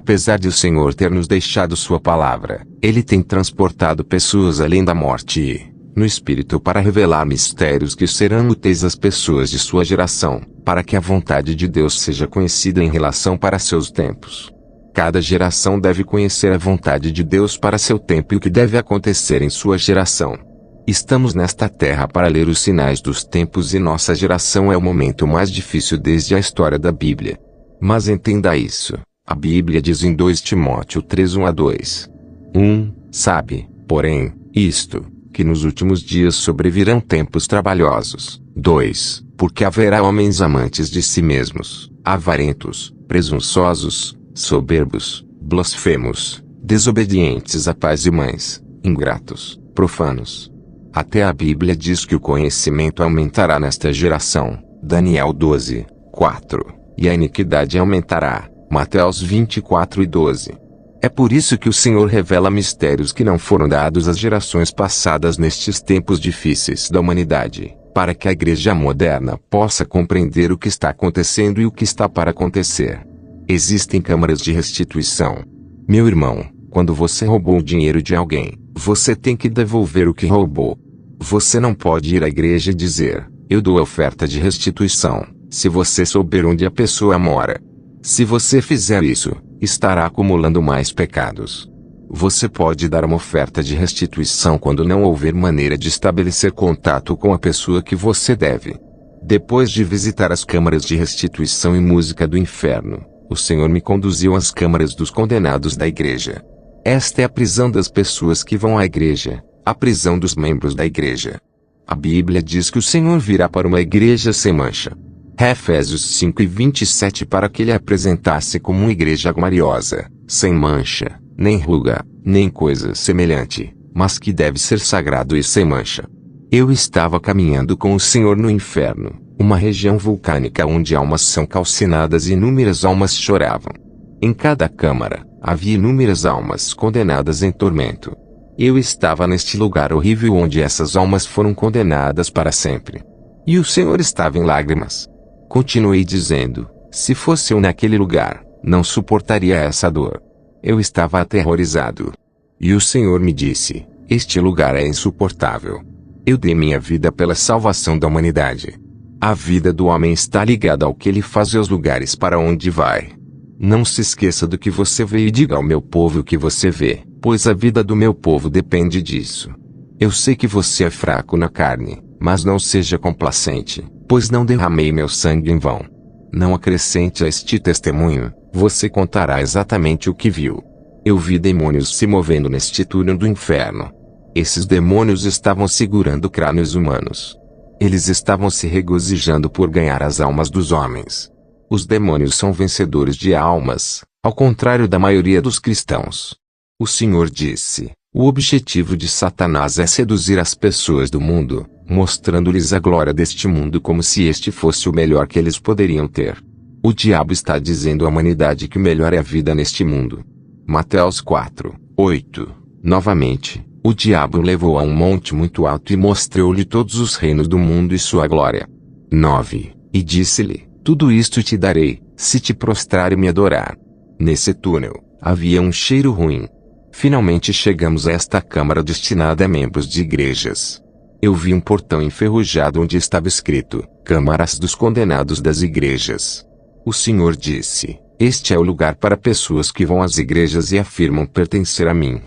Apesar de o Senhor ter nos deixado sua palavra, Ele tem transportado pessoas além da morte e, no Espírito, para revelar mistérios que serão úteis às pessoas de sua geração, para que a vontade de Deus seja conhecida em relação para seus tempos. Cada geração deve conhecer a vontade de Deus para seu tempo e o que deve acontecer em sua geração. Estamos nesta terra para ler os sinais dos tempos e nossa geração é o momento mais difícil desde a história da Bíblia. Mas entenda isso. A Bíblia diz em 2 Timóteo 3, 1-2. 1. Sabe, porém, isto, que nos últimos dias sobrevirão tempos trabalhosos. 2. Porque haverá homens amantes de si mesmos, avarentos, presunçosos, soberbos, blasfemos, desobedientes a pais e mães, ingratos, profanos. Até a Bíblia diz que o conhecimento aumentará nesta geração. Daniel 12, 4. E a iniquidade aumentará. Mateus 24:12. É por isso que o Senhor revela mistérios que não foram dados às gerações passadas nestes tempos difíceis da humanidade, para que a igreja moderna possa compreender o que está acontecendo e o que está para acontecer. Existem câmaras de restituição. Meu irmão, quando você roubou o dinheiro de alguém, você tem que devolver o que roubou. Você não pode ir à igreja e dizer, eu dou a oferta de restituição, se você souber onde a pessoa mora. Se você fizer isso, estará acumulando mais pecados. Você pode dar uma oferta de restituição quando não houver maneira de estabelecer contato com a pessoa que você deve. Depois de visitar as câmaras de restituição e música do inferno, o Senhor me conduziu às câmaras dos condenados da igreja. Esta é a prisão das pessoas que vão à igreja, a prisão dos membros da igreja. A Bíblia diz que o Senhor virá para uma igreja sem mancha. Efésios 5:27 para que ele apresentasse como uma igreja gloriosa, sem mancha, nem ruga, nem coisa semelhante, mas que deve ser sagrado e sem mancha. Eu estava caminhando com o Senhor no inferno, uma região vulcânica onde almas são calcinadas e inúmeras almas choravam. Em cada câmara, havia inúmeras almas condenadas em tormento. Eu estava neste lugar horrível onde essas almas foram condenadas para sempre. E o Senhor estava em lágrimas. Continuei dizendo, se fosse eu naquele lugar, não suportaria essa dor. Eu estava aterrorizado. E o Senhor me disse, este lugar é insuportável. Eu dei minha vida pela salvação da humanidade. A vida do homem está ligada ao que ele faz e aos lugares para onde vai. Não se esqueça do que você vê e diga ao meu povo o que você vê, pois a vida do meu povo depende disso. Eu sei que você é fraco na carne, mas não seja complacente, pois não derramei meu sangue em vão. Não acrescente a este testemunho, você contará exatamente o que viu. Eu vi demônios se movendo neste túnel do inferno. Esses demônios estavam segurando crânios humanos. Eles estavam se regozijando por ganhar as almas dos homens. Os demônios são vencedores de almas, ao contrário da maioria dos cristãos. O Senhor disse, o objetivo de Satanás é seduzir as pessoas do mundo, mostrando-lhes a glória deste mundo como se este fosse o melhor que eles poderiam ter. O diabo está dizendo à humanidade que o melhor é a vida neste mundo. Mateus 4:8. Novamente, o diabo o levou a um monte muito alto e mostrou-lhe todos os reinos do mundo e sua glória. 9. E disse-lhe, tudo isto te darei, se te prostrar e me adorar. Nesse túnel, havia um cheiro ruim. Finalmente chegamos a esta câmara destinada a membros de igrejas. Eu vi um portão enferrujado onde estava escrito, Câmaras dos Condenados das Igrejas. O Senhor disse, este é o lugar para pessoas que vão às igrejas e afirmam pertencer a mim.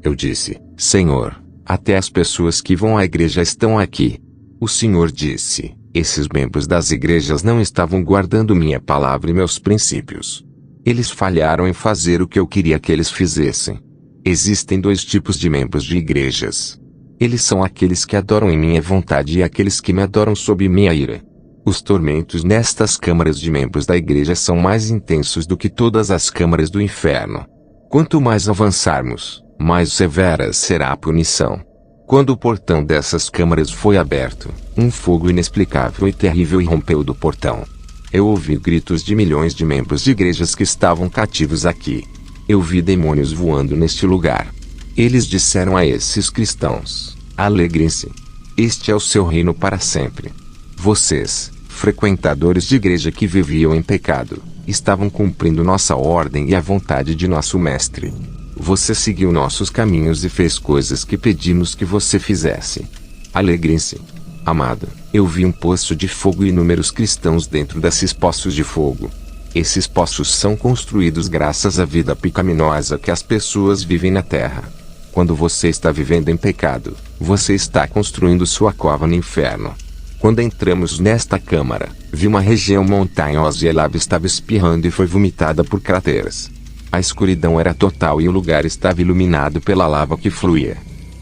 Eu disse, Senhor, até as pessoas que vão à igreja estão aqui. O Senhor disse, esses membros das igrejas não estavam guardando minha palavra e meus princípios. Eles falharam em fazer o que eu queria que eles fizessem. Existem dois tipos de membros de igrejas. Eles são aqueles que adoram em minha vontade e aqueles que me adoram sob minha ira. Os tormentos nestas câmaras de membros da igreja são mais intensos do que todas as câmaras do inferno. Quanto mais avançarmos, mais severa será a punição. Quando o portão dessas câmaras foi aberto, um fogo inexplicável e terrível irrompeu do portão. Eu ouvi gritos de milhões de membros de igrejas que estavam cativos aqui. Eu vi demônios voando neste lugar. Eles disseram a esses cristãos, alegrem-se. Este é o seu reino para sempre. Vocês, frequentadores de igreja que viviam em pecado, Estavam cumprindo nossa ordem e a vontade de nosso mestre. Você seguiu nossos caminhos e fez coisas que pedimos que você fizesse. Alegrem-se. Amado, eu vi um poço de fogo e inúmeros cristãos dentro desses poços de fogo. Esses poços são construídos graças à vida pecaminosa que as pessoas vivem na terra. Quando você está vivendo em pecado, você está construindo sua cova no inferno. Quando entramos nesta câmara, vi uma região montanhosa e a lava estava espirrando e foi vomitada por crateras. A escuridão era total e o lugar estava iluminado pela lava que fluía.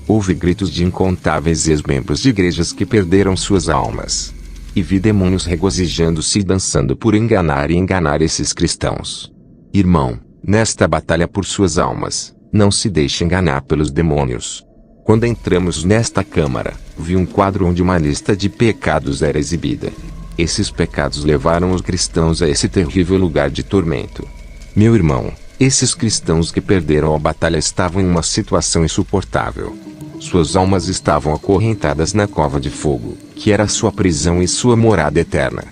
Houve gritos de incontáveis ex-membros de igrejas que perderam suas almas. E vi demônios regozijando-se e dançando por enganar e enganar esses cristãos. Irmão, nesta batalha por suas almas, não se deixe enganar pelos demônios. Quando entramos nesta câmara, vi um quadro onde uma lista de pecados era exibida. Esses pecados levaram os cristãos a esse terrível lugar de tormento. Meu irmão, esses cristãos que perderam a batalha estavam em uma situação insuportável. Suas almas estavam acorrentadas na cova de fogo, que era sua prisão e sua morada eterna.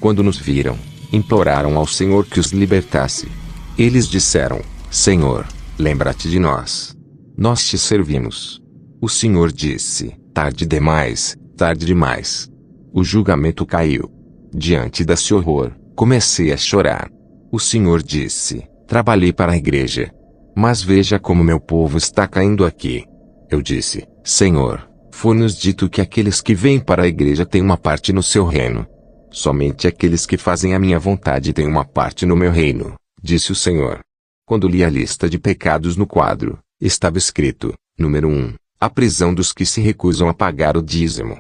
Quando nos viram, imploraram ao Senhor que os libertasse. Eles disseram: Senhor, lembra-te de nós. Nós te servimos. O Senhor disse: tarde demais, tarde demais. O julgamento caiu. Diante desse horror, comecei a chorar. O Senhor disse: trabalhei para a igreja. Mas veja como meu povo está caindo aqui. Eu disse: Senhor, foi-nos dito que aqueles que vêm para a igreja têm uma parte no seu reino. Somente aqueles que fazem a minha vontade têm uma parte no meu reino, disse o Senhor. Quando li a lista de pecados no quadro, estava escrito: número 1, a prisão dos que se recusam a pagar o dízimo.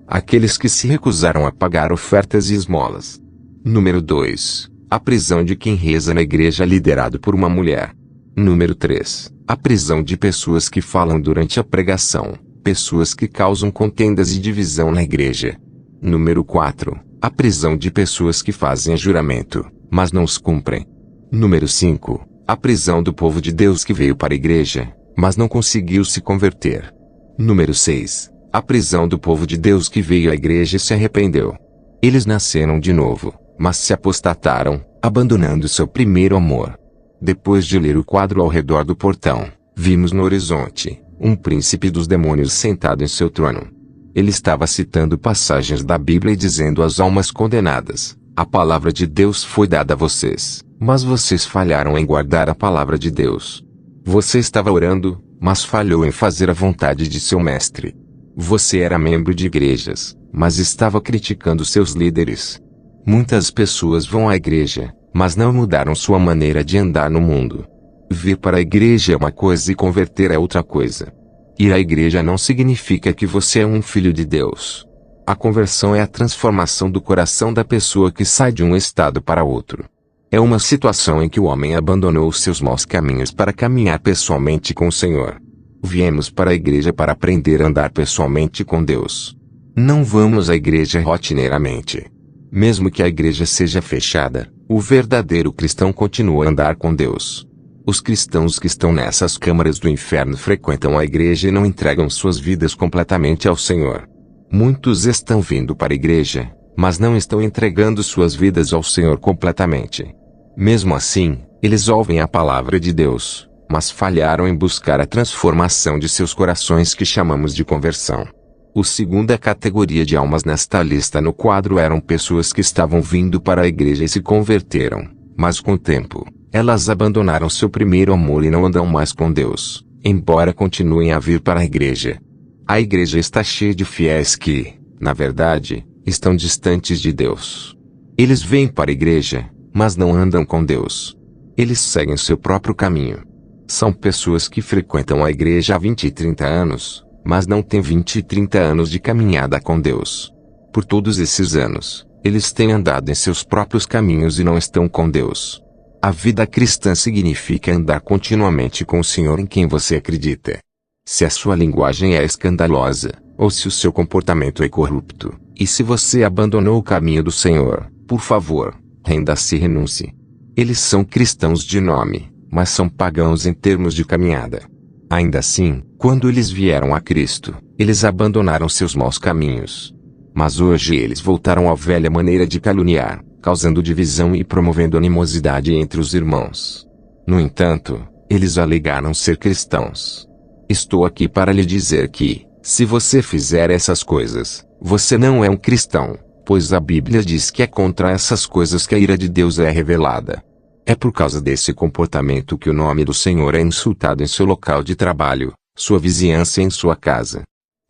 Aqueles que se recusaram a pagar ofertas e esmolas. Número 2, a prisão de quem reza na igreja liderado por uma mulher. Número 3, a prisão de pessoas que falam durante a pregação, pessoas que causam contendas e divisão na igreja. Número 4, a prisão de pessoas que fazem juramento, mas não os cumprem. Número 5, a prisão do povo de Deus que veio para a igreja, mas não conseguiu se converter. Número 6, a prisão do povo de Deus que veio à igreja e se arrependeu. Eles nasceram de novo, mas se apostataram, abandonando seu primeiro amor. Depois de ler o quadro ao redor do portão, vimos no horizonte um príncipe dos demônios sentado em seu trono. Ele estava citando passagens da Bíblia e dizendo às almas condenadas: a palavra de Deus foi dada a vocês, mas vocês falharam em guardar a palavra de Deus. Você estava orando, mas falhou em fazer a vontade de seu mestre. Você era membro de igrejas, mas estava criticando seus líderes. Muitas pessoas vão à igreja, mas não mudaram sua maneira de andar no mundo. Vir para a igreja é uma coisa e converter é outra coisa. Ir à igreja não significa que você é um filho de Deus. A conversão é a transformação do coração da pessoa que sai de um estado para outro. É uma situação em que o homem abandonou os seus maus caminhos para caminhar pessoalmente com o Senhor. Viemos para a igreja para aprender a andar pessoalmente com Deus. Não vamos à igreja rotineiramente. Mesmo que a igreja seja fechada, o verdadeiro cristão continua a andar com Deus. Os cristãos que estão nessas câmaras do inferno frequentam a igreja e não entregam suas vidas completamente ao Senhor. Muitos estão vindo para a igreja, mas não estão entregando suas vidas ao Senhor completamente. Mesmo assim, eles ouvem a palavra de Deus, mas falharam em buscar a transformação de seus corações que chamamos de conversão. A segunda categoria de almas nesta lista no quadro eram pessoas que estavam vindo para a igreja e se converteram, mas com o tempo, elas abandonaram seu primeiro amor e não andam mais com Deus, embora continuem a vir para a igreja. A igreja está cheia de fiéis que, na verdade, estão distantes de Deus. Eles vêm para a igreja, mas não andam com Deus. Eles seguem seu próprio caminho. São pessoas que frequentam a igreja há 20 e 30 anos, mas não têm 20 e 30 anos de caminhada com Deus. Por todos esses anos, eles têm andado em seus próprios caminhos e não estão com Deus. A vida cristã significa andar continuamente com o Senhor em quem você acredita. Se a sua linguagem é escandalosa, ou se o seu comportamento é corrupto, e se você abandonou o caminho do Senhor, por favor, renda-se e renuncie. Eles são cristãos de nome, mas são pagãos em termos de caminhada. Ainda assim, quando eles vieram a Cristo, eles abandonaram seus maus caminhos. Mas hoje eles voltaram à velha maneira de caluniar, causando divisão e promovendo animosidade entre os irmãos. No entanto, eles alegaram ser cristãos. Estou aqui para lhe dizer que, se você fizer essas coisas, você não é um cristão, pois a Bíblia diz que é contra essas coisas que a ira de Deus é revelada. É por causa desse comportamento que o nome do Senhor é insultado em seu local de trabalho, sua vizinhança e em sua casa.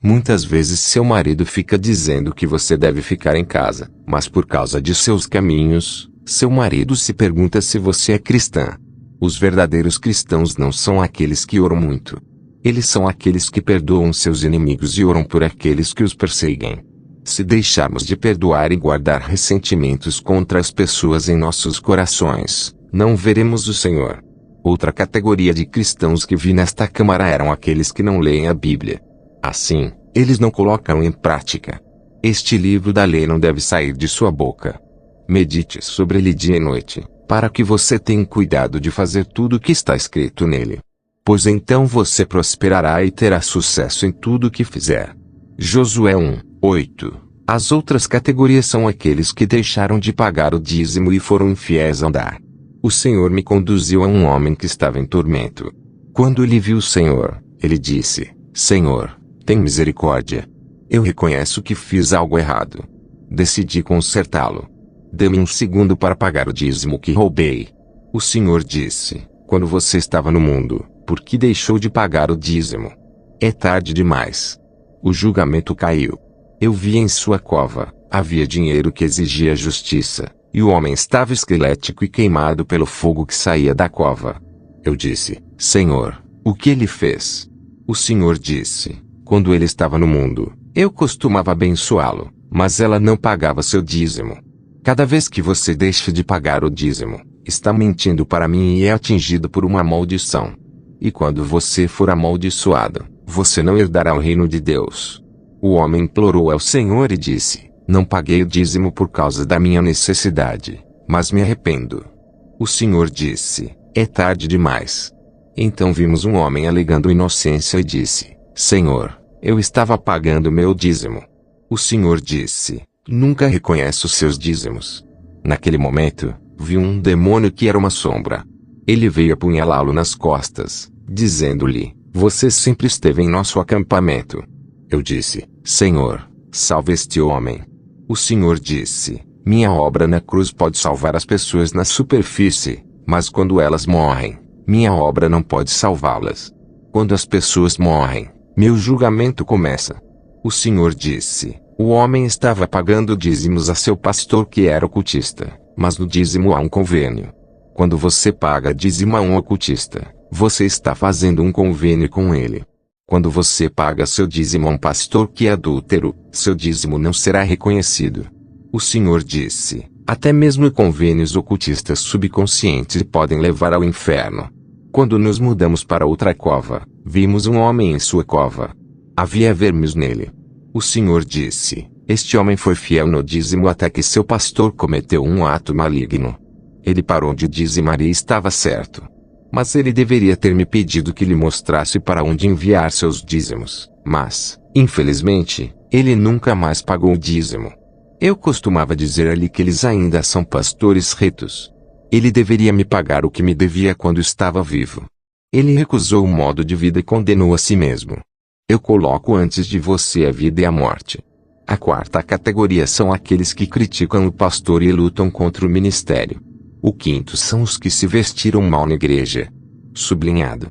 Muitas vezes seu marido fica dizendo que você deve ficar em casa, mas por causa de seus caminhos, seu marido se pergunta se você é cristã. Os verdadeiros cristãos não são aqueles que oram muito. Eles são aqueles que perdoam seus inimigos e oram por aqueles que os perseguem. Se deixarmos de perdoar e guardar ressentimentos contra as pessoas em nossos corações, não veremos o Senhor. Outra categoria de cristãos que vi nesta Câmara eram aqueles que não leem a Bíblia. Assim, eles não colocam em prática. Este livro da lei não deve sair de sua boca. Medite sobre ele dia e noite, para que você tenha cuidado de fazer tudo o que está escrito nele. Pois então você prosperará e terá sucesso em tudo o que fizer. Josué 1:8. As outras categorias são aqueles que deixaram de pagar o dízimo e foram infiéis a andar. O Senhor me conduziu a um homem que estava em tormento. Quando ele viu o Senhor, ele disse: Senhor, tem misericórdia. Eu reconheço que fiz algo errado. Decidi consertá-lo. Dê-me um segundo para pagar o dízimo que roubei. O Senhor disse: quando você estava no mundo, por que deixou de pagar o dízimo? É tarde demais. O julgamento caiu. Eu vi em sua cova, havia dinheiro que exigia justiça, e o homem estava esquelético e queimado pelo fogo que saía da cova. Eu disse: Senhor, o que ele fez? O Senhor disse: quando ele estava no mundo, eu costumava abençoá-lo, mas ela não pagava seu dízimo. Cada vez que você deixa de pagar o dízimo, está mentindo para mim e é atingido por uma maldição. E quando você for amaldiçoado, você não herdará o reino de Deus. O homem implorou ao Senhor e disse: não paguei o dízimo por causa da minha necessidade, mas me arrependo. O Senhor disse: é tarde demais. Então vimos um homem alegando inocência e disse: Senhor, eu estava pagando meu dízimo. O Senhor disse: nunca reconheço os seus dízimos. Naquele momento, vi um demônio que era uma sombra. Ele veio apunhalá-lo nas costas, dizendo-lhe: você sempre esteve em nosso acampamento. Eu disse: Senhor, salve este homem. O Senhor disse: minha obra na cruz pode salvar as pessoas na superfície, mas quando elas morrem, minha obra não pode salvá-las. Quando as pessoas morrem, meu julgamento começa. O Senhor disse: o homem estava pagando dízimos a seu pastor que era ocultista, mas no dízimo há um convênio. Quando você paga dízimo a um ocultista, você está fazendo um convênio com ele. Quando você paga seu dízimo a um pastor que é adúltero, seu dízimo não será reconhecido. O Senhor disse: até mesmo convênios ocultistas subconscientes podem levar ao inferno. Quando nos mudamos para outra cova, vimos um homem em sua cova. Havia vermes nele. O Senhor disse: este homem foi fiel no dízimo até que seu pastor cometeu um ato maligno. Ele parou de dizimar e estava certo. Mas ele deveria ter me pedido que lhe mostrasse para onde enviar seus dízimos. Mas, infelizmente, ele nunca mais pagou o dízimo. Eu costumava dizer-lhe que eles ainda são pastores retos. Ele deveria me pagar o que me devia quando estava vivo. Ele recusou o modo de vida e condenou a si mesmo. Eu coloco antes de você a vida e a morte. A quarta categoria são aqueles que criticam o pastor e lutam contra o ministério. O quinto são os que se vestiram mal na igreja. Sublinhado.